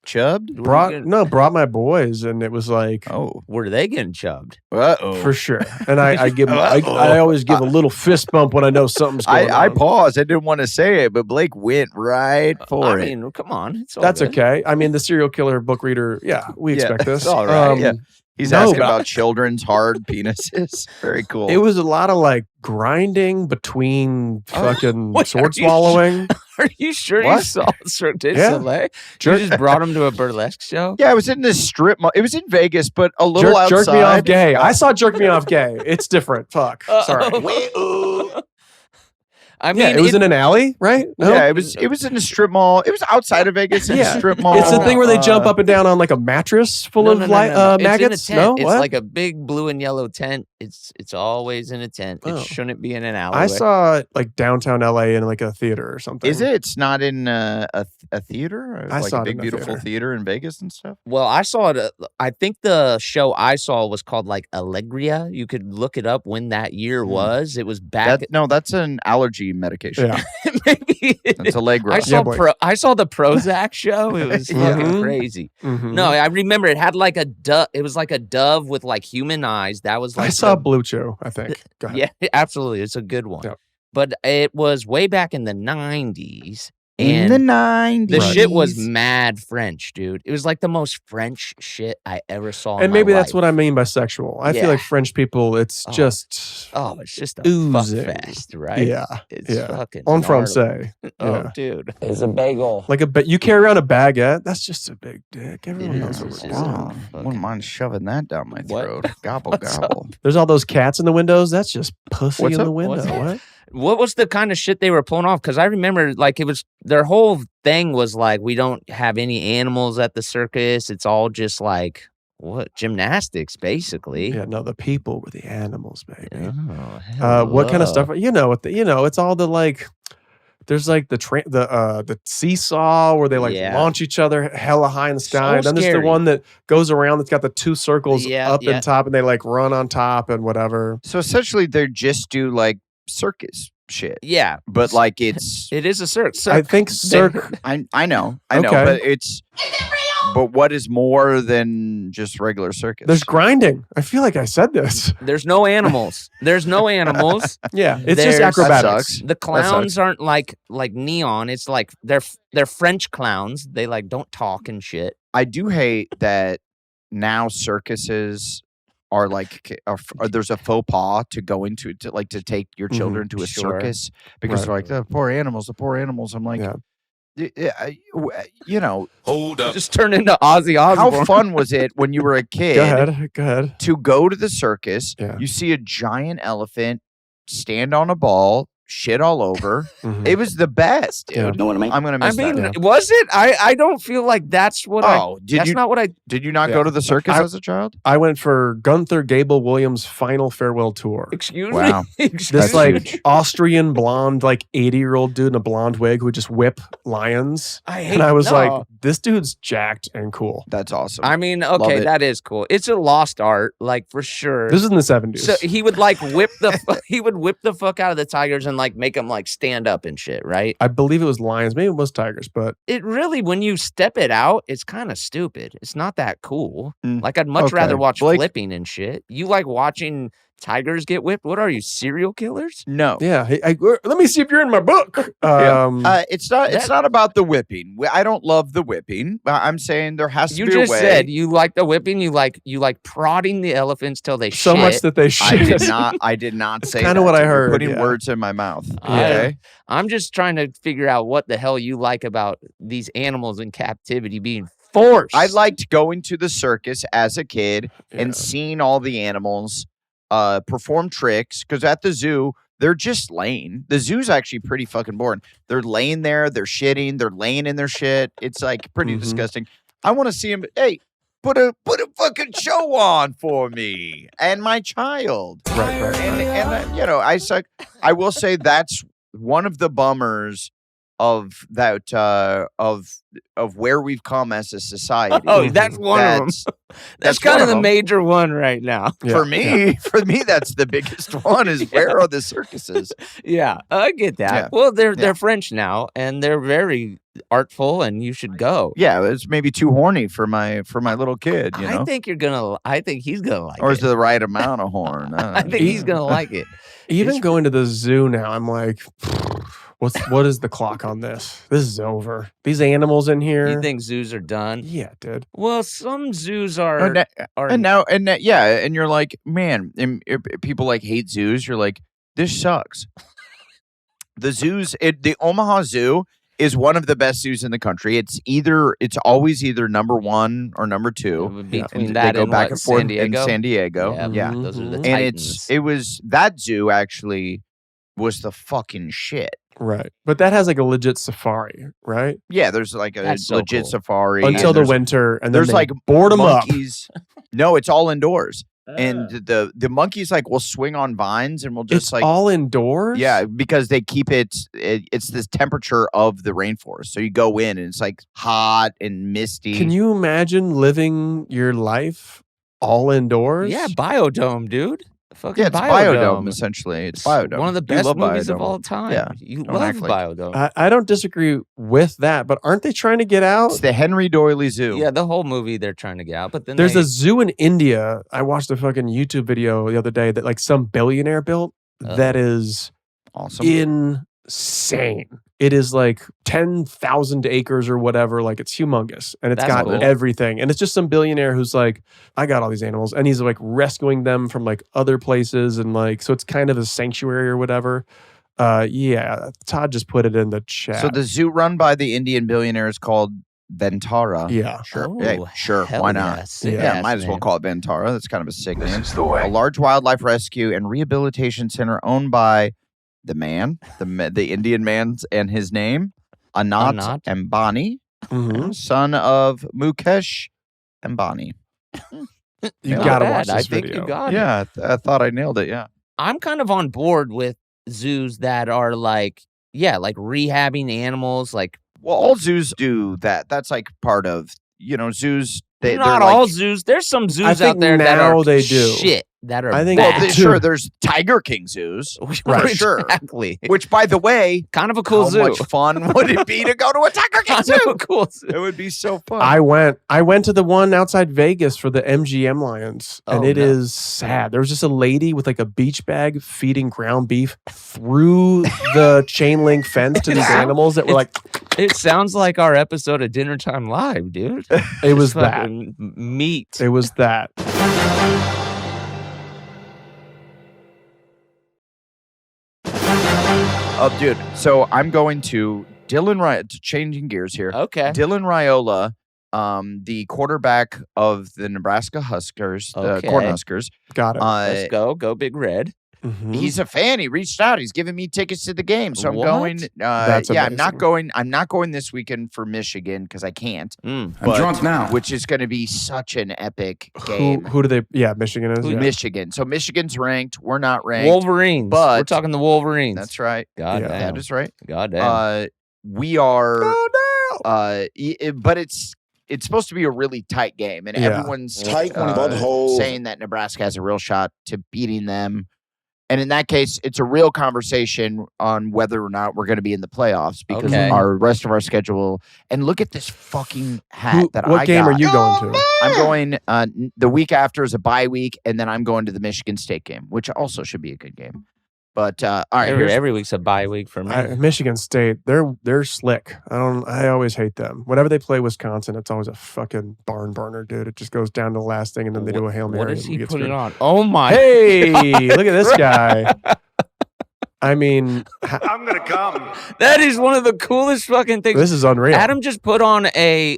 chubbed? Brought my boys, and it was like, were they getting chubbed? Uh-oh. For sure. And I give I always give a little fist bump when I know something's going on. I paused. I didn't want to say it, but Blake went right for it. I mean, come on. That's okay. I mean, the serial killer book reader, we expect this. All right. He's asking about children's hard penises. Very cool. It was a lot of grinding between fucking sword swallowing. Are you sure you saw Cirque du Soleil? You just brought him to a burlesque show? Yeah, it was in this strip mall. It was in Vegas, but a little outside. Jerk me off gay. I saw Jerk Me Off Gay. It's different. Fuck. Sorry. I mean, it was in an alley, right? No? Yeah, it was in a strip mall. It was outside of Vegas in a strip mall. It's the thing where they jump up and down on like a mattress full of maggots. It's in a tent. No, It's like a big blue and yellow tent. It's always in a tent. It shouldn't be in an alleyway. I saw it like downtown LA in like a theater or something. Is it? It's not in a theater? I saw a it big, in a beautiful theater. theater in Vegas and stuff? Well, I saw it. I think the show I saw was called like Allegria. You could look it up when that year was. It was back. No, that's an allergy medication. Yeah. Maybe It's Allegra. I saw Blake. I saw the Prozac show. It was fucking crazy. Mhm. No, I remember it had like a dove. It was like a dove with like human eyes. That was like I saw Blue Chew, I think. Go ahead. Yeah, absolutely. It's a good one. Yep. But it was way back in the 90s. In And the 90s. the shit was mad French, dude. It was like the most French shit I ever saw. And maybe that's what I mean by sexual. I feel like French people, it's just it's just a oozing. fuck fest, right? Yeah. It's fucking En gnarly. français. Oh, Yeah. dude. It's a bagel. Like you carry around a baguette. That's just a big dick. Everyone knows what It's we're just doing. Wow. Wouldn't mind shoving that down my What? throat. Gobble, What's gobble. There's all those cats in the windows. That's just pussy What's in up? the window. What's up? What? What was the kind of shit they were pulling off? Because I remember, like, it was their whole thing was like, we don't have any animals at the circus. It's all just like gymnastics, basically. Yeah, no, the people were the animals, baby. Oh, What kind of stuff? It's all the like. There's like the seesaw where they like launch each other hella high in the sky. So Then there's the scary. one that goes around that's got the two circles up yeah. and top, and they like run on top and whatever. So essentially, they just do like circus shit. Yeah, But like it's. it is a circus. I think circ. I know, Okay. but it's. But what is more than just regular circus? There's grinding. I feel like I said this. There's no animals. There's no animals. Yeah, it's just There's- acrobatics. That The clowns sucks. aren't like neon. It's like they're French clowns. They like don't talk and shit. I do hate that now circuses are like there's a faux pas to go into to take your children to a Sure. circus because they're like the poor animals. I'm like, you know, Hold up. Just turn into Ozzy Osbourne. how fun was it when you were a kid Go ahead. to go to the circus? Yeah. You see a giant elephant stand on a ball, shit all over. Mhm. It was the best, dude. Yeah. Know what I mean? I'm gonna I miss mean, that. was it? I don't feel like that's what Did you not what I. did you not Yeah. go to the circus I- as a child? I went for Gunther Gable Williams' final farewell tour. Excuse Wow. me. This That's like huge. Austrian blonde, like 80-year-old dude in a blonde wig who would just whip lions. I hate. And I was no. like, this dude's jacked and cool. That's awesome. I mean, Love okay, it. that is cool. It's a lost art, like for sure. This is in the 70s. So he would like whip the fuck out of the tigers and like make them like stand up and shit, right? I believe it was lions. Maybe it was tigers, but It really, when you step it out, it's kind of stupid. It's not that cool. Mm, Like I'd much okay. rather watch Blake- flipping and shit. You like watching tigers get whipped? What are you, serial killers? no. yeah. Let me see if you're in my book. Yeah. It's not about the whipping. I don't love the whipping. I'm saying there has to You be just a way. said you like the whipping. You like prodding the elephants till they so shit. much that they shit. I did not That's say kinda that. what I You're heard, putting yeah. words in my mouth. I- Okay. I'm just trying to figure out what the hell you like about these animals in captivity being forced. I liked going to the circus as a kid Yeah. and seeing all the animals perform tricks because at the zoo they're just laying. The zoo's actually pretty fucking boring. They're laying there, they're shitting, they're laying in their shit. It's like pretty Mhm. disgusting. I want to see him. Hey, put a fucking show on for me and my child. Right. And you know, I will say that's one of the bummers of that of where we've come as a society. Oh, that's one of them. That's kind one of the them. major one right now. Yeah. For me, that's the biggest one. Is where are the circuses? Yeah, I get that. Yeah. Well, they're Yeah. French now, and they're very artful, and you should go. Yeah, it's maybe too horny for my little kid. You know, I think he's gonna like or it. is it the right amount of horn? I think he's gonna like it. Even going to the zoo now, I'm like, what is the clock on this? This is over. These animals in here. You think zoos are done? Yeah, dude. Well, some zoos Oh, are. and you're like, man, and if people like hate zoos. You're like, this sucks. The zoos, the Omaha Zoo is one of the best zoos in the country. It's always either number one or number two. Between And that they go and back what, and forth San Diego? in San Diego. Yeah, Yeah. those are the Mhm. And Titans. it was that zoo actually was the fucking shit. Right. But that has like a legit safari, right? Yeah, there's like a That's so legit cool. safari. Until and the there's- winter, and then There's they like board them up. monkeys. No, it's all indoors. And the monkeys like will swing on vines and will just It's like all indoors? yeah, because they keep it's this temperature of the rainforest. So you go in and it's like hot and misty. Can you imagine living your life all indoors? Yeah, Biodome, dude. Fucking Yeah, it's Biodome essentially. It's Biodome. One of the You best love movies of Biodome. all time. Yeah. You Don't love act like- Biodome. I don't disagree with that, but aren't they trying to get out? It's the Henry Doily Zoo. Yeah, the whole movie they're trying to get out, but then There's they, a zoo in India. I watched a fucking YouTube video the other day that like some billionaire built that is Awesome. insane. It is like 10,000 acres or whatever. Like it's humongous and it's That's got cool. everything. And it's just some billionaire who's like, I got all these animals and he's like rescuing them from like other places. And like, so it's kind of a sanctuary or whatever. Yeah. Todd just put it in the chat. So the zoo run by the Indian billionaire is called Ventara. yeah. Sure. Oh, Hey, sure. hell Why yeah, not? sick Yeah, ass might as well name. call it Ventara. That's kind of a sick name. This is the way. A large wildlife rescue and rehabilitation center owned by the man, the Indian man, and his name, Anat Anat? Ambani, Mhm. son of Mukesh Ambani. You Not gotta bad. watch this I think video. you got it. Yeah, I thought I nailed it. Yeah. I'm kind of on board with zoos that are like, yeah, like rehabbing animals. Like, Well, all zoos do that. That's like part of, zoos. They're not like, all zoos. There's some zoos I think out there that now are they do. shit. That are I think Well, bad. they- sure, there's Tiger King zoos, Right, sure. exactly. which, by the way, Kind of a cool how zoo. much fun would it be to go to a Tiger King Kind of a zoo? cool zoo. It would be so fun. I went to the one outside Vegas for the MGM Lions, and Oh, it no. is sad. There was just a lady with like a beach bag feeding ground beef through the chain link fence to these animals that were like, It sounds like our episode of Dinner Time Live, dude. it was Just that. fucking meat. It was that. Oh, dude. So I'm going to changing gears here. Okay. Dylan Raiola, the quarterback of the Nebraska Huskers, the Okay. Cornhuskers. Got it. Let's go. Go Big Red. Mhm. He's a fan. He reached out. He's giving me tickets to the game. So I'm What? going. That's yeah, I'm not amazing. going. I'm not going this weekend for Michigan because I can't. I'm But- drunk now. Which is going to be such an epic who game. do they? Yeah, Michigan is. Yeah. Michigan. So Michigan's ranked. We're not ranked. Wolverines. but- We're talking the Wolverines. That's right. God Yeah. damn. That is right. God damn. We are. Oh, But it's supposed to be a really tight game, and Yeah. everyone's Tight one, butthole. saying that Nebraska has a real shot to beating them. And in that case, it's a real conversation on whether or not we're going to be in the playoffs because Okay. our rest of our schedule. And look at this fucking hat Who- that what I game got. are you going to? I'm going the week after is a bye week, and then I'm going to the Michigan State game, which also should be a good game. But all right, every week's a bye week for me. Michigan State, they're slick. I always hate them. Whenever they play Wisconsin, it's always a fucking barn burner, dude. It just goes down to the last thing, and then they do a Hail Mary. What is and he get putting screwed. on? Oh my! Hey, look at this guy. I mean, I'm gonna come. That is one of the coolest fucking things. this is unreal. Adam just put on a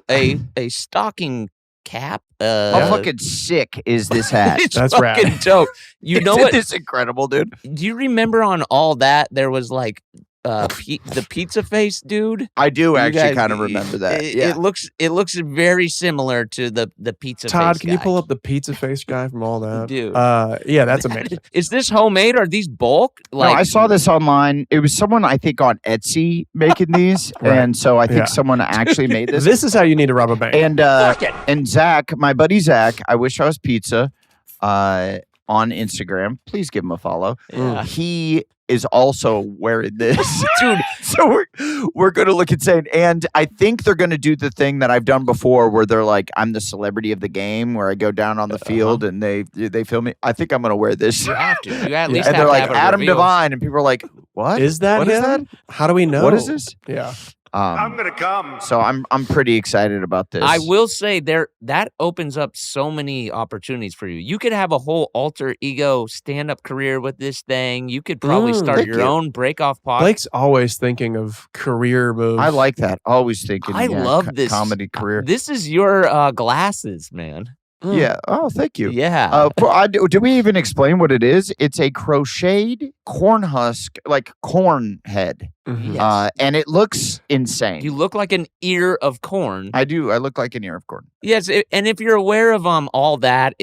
stocking cap. how fucking sick is this hat? It's That's fucking rad. dope. You know Isn't what? this incredible, dude? Do you remember on all that there was like the pizza face dude? I do You actually guys- kind of remember that. Yeah. It looks very similar to the pizza Todd, face can you guy. pull up the pizza face guy from all that? Dude. Yeah, that's amazing. Is this homemade? Are these bulk? No, I saw this online. It was someone I think on Etsy making these, Right. and so I think Yeah. someone actually made this. This is how you need to rob a bank. And Zach, my buddy Zach, I wish I was pizza, on Instagram. Please give him a follow. Yeah. He is also wearing this, Dude, so we're going to look insane. And I think they're going to do the thing that I've done before, where they're like, "I'm the celebrity of the game," where I go down on the field and they film me. I think I'm going to wear this. you have to. You at least And have they're to like have a Adam reveal. Devine, and people are like, "What Is that What him? is that? How do we know? What is this?" Yeah. gonna come. So I'm pretty excited about this. I will say that opens up so many opportunities for you. You could have a whole alter ego stand-up career with this thing. You could probably start thank your you. own break-off podcast. Blake's always thinking of career moves. I like that. Always thinking. I love this comedy career. This is your glasses, man. Yeah. Oh, thank you. Yeah. Do we even explain what it is? It's a crocheted corn husk, like corn head. Yes. And it looks insane. You look like an ear of corn. I do. I look like an ear of corn. Yes, and if you're aware of all that,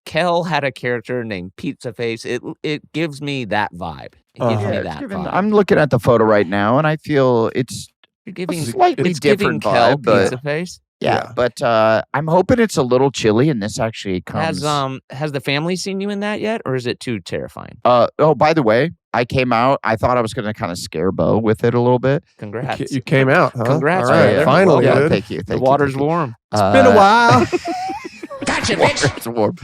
Kel had a character named Pizza Face. It gives me that vibe. It gives me that vibe. I'm looking at the photo right now, and I feel it's slightly different Kel vibe, but Pizza Face. Yeah, but I'm hoping it's a little chilly, and this actually comes. Has the family seen you in that yet, or is it too terrifying? Oh, by the way, I came out. I thought I was going to kind of scare Bo with it a little bit. Congrats! You came out, huh? Congrats! All right, finally, yeah, dude. thank you. The water's warm. It's been a while. Gotcha, bitch. It's warm.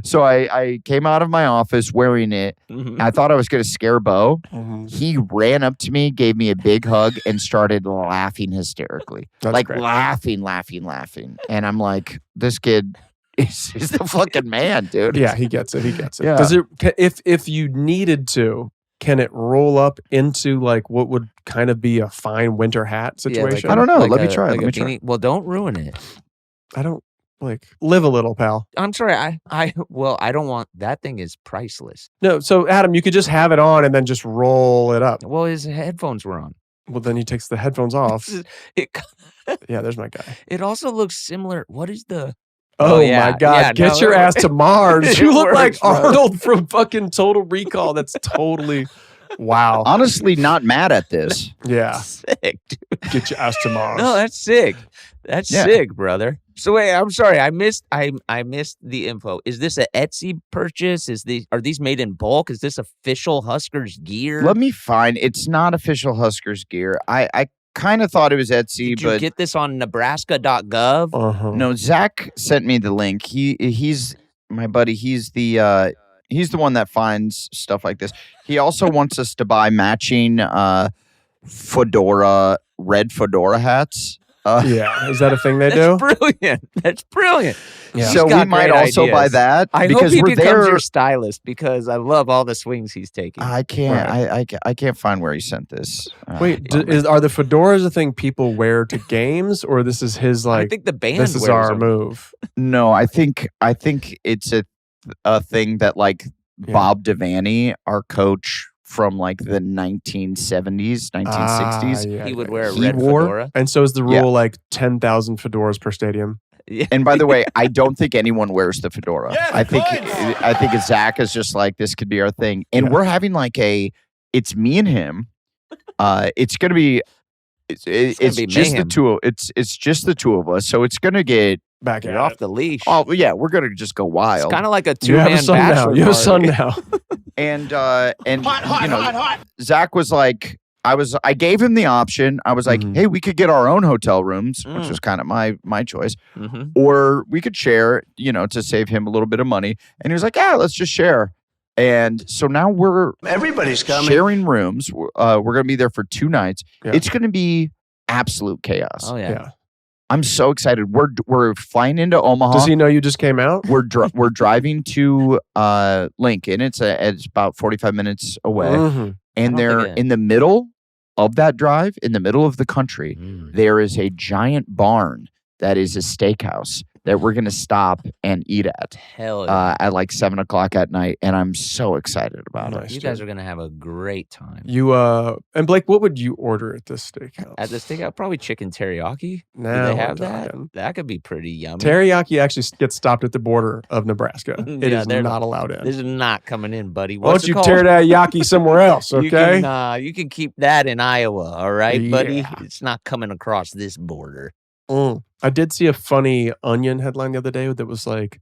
So I came out of my office wearing it. I thought I was going to scare Bo. He ran up to me, gave me a big hug, and started laughing hysterically. That's great. laughing. And I'm like, this kid is the fucking man, dude. Yeah, he gets it. Yeah. Does it? If you needed to, can it roll up into like what would kind of be a fine winter hat situation? I don't know. Let me try. Well, don't ruin it. I don't live a little, pal. I'm sorry. I don't want that thing is priceless. No, so Adam, you could just have it on and then just roll it up. Well, his headphones were on. Well, then he takes the headphones off. Yeah, there's my guy. It also looks similar. What is the? Oh my God! Get your ass to Mars. You look like Arnold from fucking Total Recall. That's totally wow. Honestly, not mad at this. Yeah, sick, dude. Get your ass to Mars. No, that's sick. That's sick, brother. So wait, I'm sorry. I missed the info. Is this an Etsy purchase? Are these made in bulk? Is this official Huskers gear? Let me find. It's not official Huskers gear. I kind of thought it was Etsy, Did you get this on Nebraska.gov? No, Zach sent me the link. He's my buddy. He's the one that finds stuff like this. He also wants us to buy matching red fedora hats. Yeah, is that a thing they do? That's brilliant. Yeah. So we might also buy that. I because hope he we're becomes there. your stylist because I love all the swings he's taking. I can't. I can't find where he sent this. Wait, are the fedoras a thing people wear to games, or this is his like? I think the band. This is wears our them. move. No, I think it's a thing that like Bob Devine, our coach from like the 1970s, 1960s. He would wear a red fedora. And so is the rule like 10,000 fedoras per stadium? Yeah. And by the way, I don't think anyone wears the fedora. I think Zach is just like, this could be our thing. And we're having like it's me and him. It's going to be, it's just the two. It's just the two of us. So it's going to get back off the leash. Oh yeah, we're going to just go wild. It's kind of like a two-man bachelor. You have a son now. And Zach was like, I gave him the option. I was like, hey, we could get our own hotel rooms, which was kind of my choice, or we could share, to save him a little bit of money. And he was like, yeah, let's just share. And so now Everybody's coming. Sharing rooms. We're going to be there for 2 nights. Yeah. It's going to be absolute chaos. Oh yeah. I'm so excited. We're flying into Omaha. Does he know you just came out? We're driving to Lincoln. It's about 45 minutes away, and they're in the middle of that drive, in the middle of the country. There is a giant barn that is a steakhouse that we're going to stop and eat at. Hell yeah. At like 7:00 at night, and I'm so excited about it. You guys are going to have a great time. You and Blake, what would you order at this steakhouse? At the steakhouse, probably chicken teriyaki. No, do they have that? That could be pretty yummy. Teriyaki actually gets stopped at the border of Nebraska. It is not allowed in. This is not coming in, buddy. Why don't you tear that yaki somewhere else, okay? You can keep that in Iowa, all right, buddy? It's not coming across this border. I did see a funny Onion headline the other day that was like,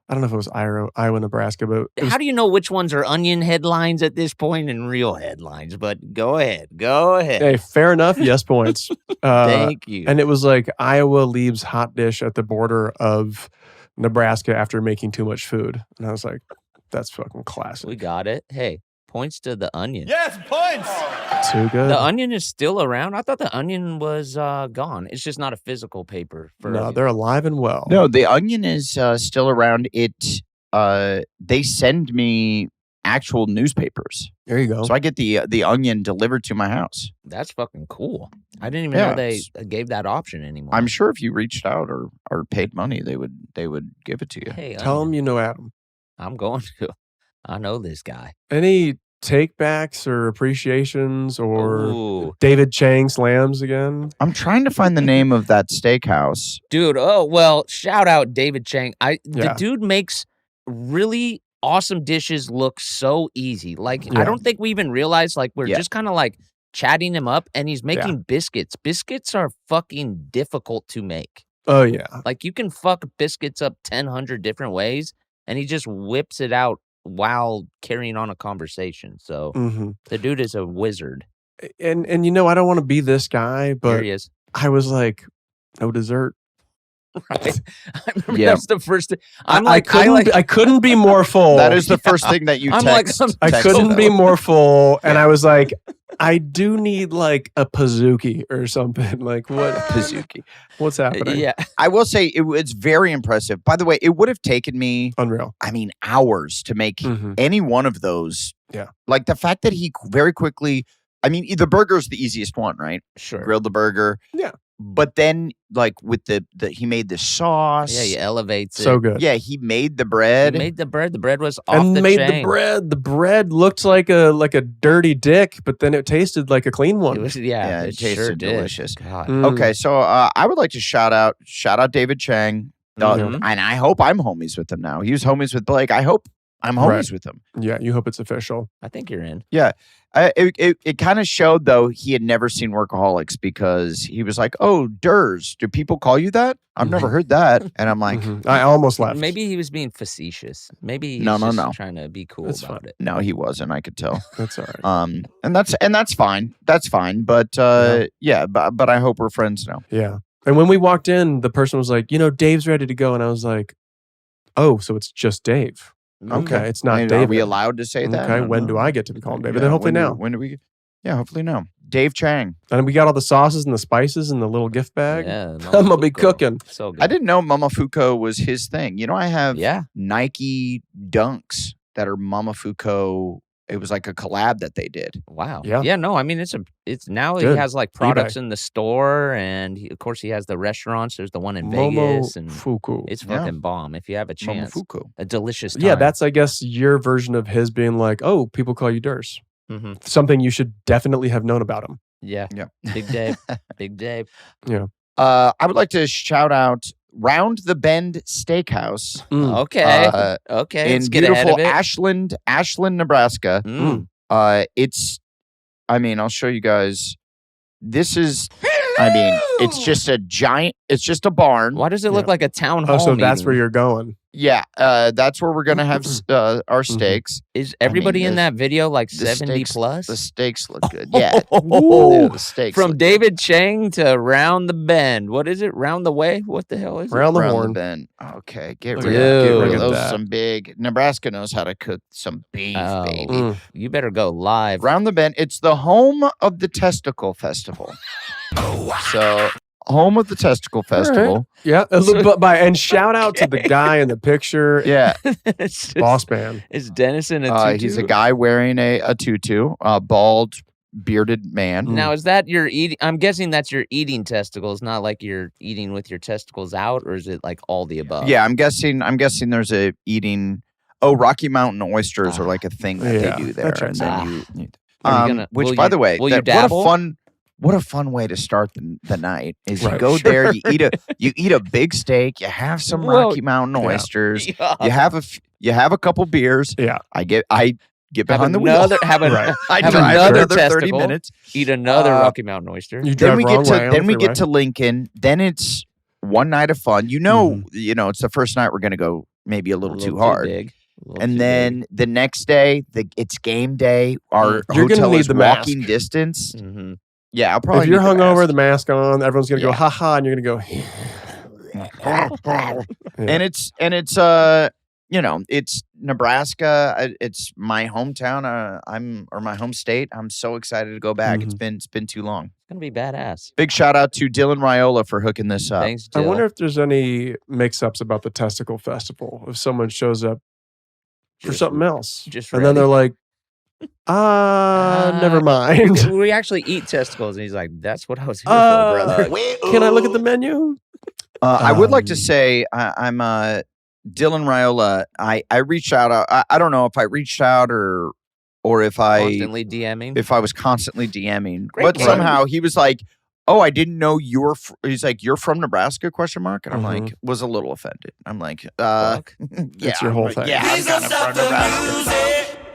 I don't know if it was Iowa, Nebraska, but how do you know which ones are Onion headlines at this point and real headlines? But go ahead. Hey, fair enough. Yes, points. Thank you. And it was like Iowa leaves hot dish at the border of Nebraska after making too much food. And I was like, that's fucking classic. We got it. Hey, points to the Onion. Yes, points. Too good. The Onion is still around. I thought the Onion was gone. It's just not a physical paper. No, they're alive and well. No, the Onion is still around. They send me actual newspapers. There you go. So I get the Onion delivered to my house. That's fucking cool. I didn't even know they gave that option anymore. I'm sure if you reached out or paid money, they would give it to you. Hey, Tell him you know Adam. I'm going to. I know this guy. Any takebacks or appreciations or Ooh. David Chang slams again? I'm trying to find the name of that steakhouse. Dude, oh, well, shout out David Chang. The dude makes really awesome dishes look so easy. Like, I don't think we even realized, like, we're just kind of like chatting him up, and he's making biscuits. Biscuits are fucking difficult to make. Oh, yeah. Like, you can fuck biscuits up 1,000 different ways, and he just whips it out while carrying on a conversation. So the dude is a wizard. And I don't want to be this guy, but Here he is. I was like, no dessert. Right. I remember that's the first thing. I couldn't be more full. That is the first thing that you text. I couldn't be more full. And I was like, I do need like a Pizookie or something. Like what? Pizookie. What's happening? Yeah. I will say it's very impressive. By the way, it would have taken me unreal. I mean, hours to make any one of those. Yeah. Like the fact that he very quickly, I mean, the burger's the easiest one, right? Sure. Grilled the burger. Yeah. But then, like with the he made the sauce. Yeah, he elevates it. So good. Yeah, he made the bread. He made the bread. The bread was off and the made chain. the bread. The bread looked like a dirty dick, but then it tasted like a clean one. It was, it tasted sure did. delicious. God. Okay, so I would like to shout out David Chang, and I hope I'm homies with him now. He was homies with Blake. I hope I'm homies with him. Yeah, you hope it's official. I think you're in. Yeah. It kind of showed, though, he had never seen Workaholics because he was like, oh, Durs. Do people call you that? I've never heard that. And I'm like, I almost left. Maybe he was being facetious. Maybe he's No. trying to be cool about it. No, he wasn't. I could tell. That's all right. And that's fine. That's fine. But but I hope we're friends now. Yeah. And when we walked in, the person was like, Dave's ready to go. And I was like, oh, so it's just Dave. Okay, it's not David. Are we allowed to say that? Okay, when do I get to be called David? Then hopefully now. When do we? Yeah, hopefully now. Dave Chang. And we got all the sauces and the spices in the little gift bag. Yeah, I'm gonna be cooking. So good. I didn't know Momofuku was his thing. I have Yeah. Nike Dunks that are Momofuku. It was like a collab that they did. Wow. Yeah. Yeah. No, I mean it's now Good. he has like products eBay. in the store, and of course he has the restaurants. There's the one in Vegas, and Momofuku. it's fucking bomb. If you have a chance, Momofuku. a delicious time. Yeah, that's I guess your version of his being like, oh, people call you Durs. Something you should definitely have known about him. Yeah. Big Dave. Big Dave. Yeah. I would like to shout out Round the Bend Steakhouse. Okay. Okay. In Let's get ahead beautiful of it. Ashland, Nebraska. Mm. I'll show you guys. This is, it's just a giant, it's just a barn. Why does it look like a town hall? Oh, so that's meeting? where you're going. Yeah, that's where we're going to have our steaks. Is everybody in that video like 70 steaks, plus? The steaks look good. Yeah. Ooh. The steaks From look David Chang to Round the Bend. What is it? Round the Way? What the hell is Round it? the Round Horne. the Bend. Okay, get Look rid at of those. that. Some big. Nebraska knows how to cook some beef, baby. You better go live. Round the Bend. It's the home of the Testicle Festival. So, home of the Testicle Festival. Yeah. And shout out to the guy in the picture. Yeah. Boss man. Is Dennis in a tutu? He's a guy wearing a tutu, a bald, bearded man. Now, is that your eating? I'm guessing that's your eating testicles, not like you're eating with your testicles out, or is it like all the above? Yeah, I'm guessing there's a eating. Oh, Rocky Mountain oysters are like a thing that they do there. that checks out. Which, by the way, will you dabble? What a fun way to start the night is you Right. go there, you eat a big steak, you have some Rocky Mountain oysters, Yeah. you have a couple beers. Yeah. I get behind the wheel. Have I have drive another another 30 testicle. minutes. Eat another Rocky Mountain oyster. You Then drive we wrong get way to on the we get freeway. to Lincoln. Then it's one night of fun. It's the first night we're gonna go maybe a little too hard. Big. And then the next day, it's game day. Our You're gonna hotel need is the walking mask. distance. Mm-hmm. Yeah, I'll probably. If you're need hungover, the the mask on, everyone's gonna go Yeah. ha ha, and you're gonna go. mask. and it's it's Nebraska. It's my hometown. My home state. I'm so excited to go back. Mm-hmm. It's been too long. It's gonna be badass. Big shout out to Dylan Raiola for hooking this up. Thanks, I Jill. wonder if there's any mix-ups about the Testicle Festival. If someone shows up for something else. Just and then they're like, never mind. We actually eat testicles. And he's like, that's what I was here for, brother. Can I look at the menu? I would like to say I'm Dylan Raiola. I reached out. I don't know if I reached out or if Constantly DMing. If I was constantly DMing, Great but game. somehow he was like, "Oh, I didn't know you're." He's like, "You're from Nebraska?" And I'm like, was a little offended. I'm like, yeah, That's your whole thing. Yeah, I'm kind of from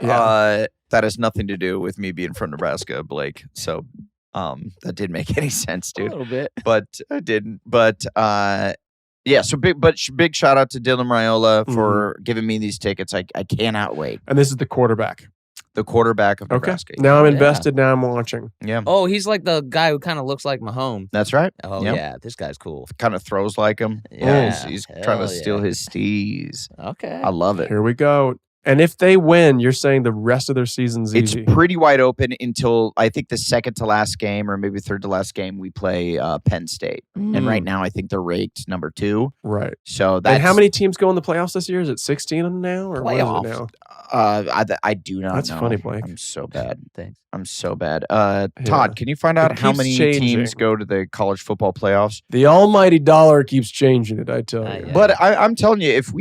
Nebraska. That has nothing to do with me being from Nebraska, Blake. So, that didn't make any sense, A dude. little bit. But I didn't. But yeah. So big shout out to Dylan Raiola for giving me these tickets. I cannot wait. And this is the quarterback. The quarterback of Okay. Nebraska. Now I'm invested. Now I'm watching. Yeah. Oh, he's like the guy who kind of looks like Mahomes. That's right. Oh, Yep. yeah. This guy's cool. Kind of throws like him. Yeah. He's Hell trying to steal yeah. his steez. Okay. I love it. Here we go. And if they win, you're saying the rest of their season's It's easy. pretty wide open until I think the second to last game or maybe third to last game we play Penn State. And right now I think they're ranked number 2. Right. So that's And how many teams go in the playoffs this year? Is it 16 now? Or what is it now? I do not That's know. funny, Blake. I'm so bad. Thanks. I'm so bad. Todd, can you find out how keeps many changing. teams go to the college football playoffs? The almighty dollar keeps changing it, I tell you. Yeah. But I'm telling you, if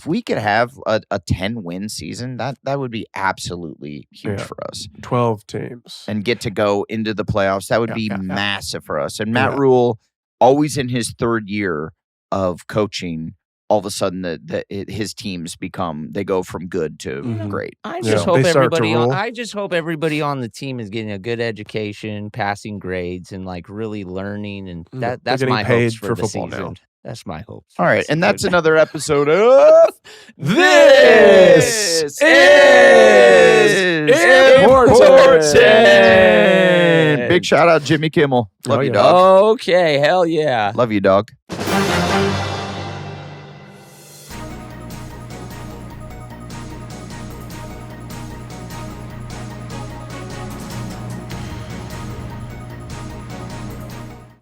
we could have a 10-win season, that would be absolutely huge Yeah. for us. 12 teams. And get to go into the playoffs. That would Yeah, be yeah, yeah. massive for us. And Matt Yeah. Rule, always in his third year of coaching, all of a sudden his teams they go from good to Mhm. great. I Yeah. just hope They start to everybody. roll. I just hope everybody on the team is getting a good education, passing grades, and like really learning. And They're that's getting my paid hopes for for the football season. now. That's my hopes. All right, and that's it. another episode of This is Important. Big shout out Jimmy Kimmel. Love Oh, you, yeah. dog. Okay, hell yeah. Love you, dog.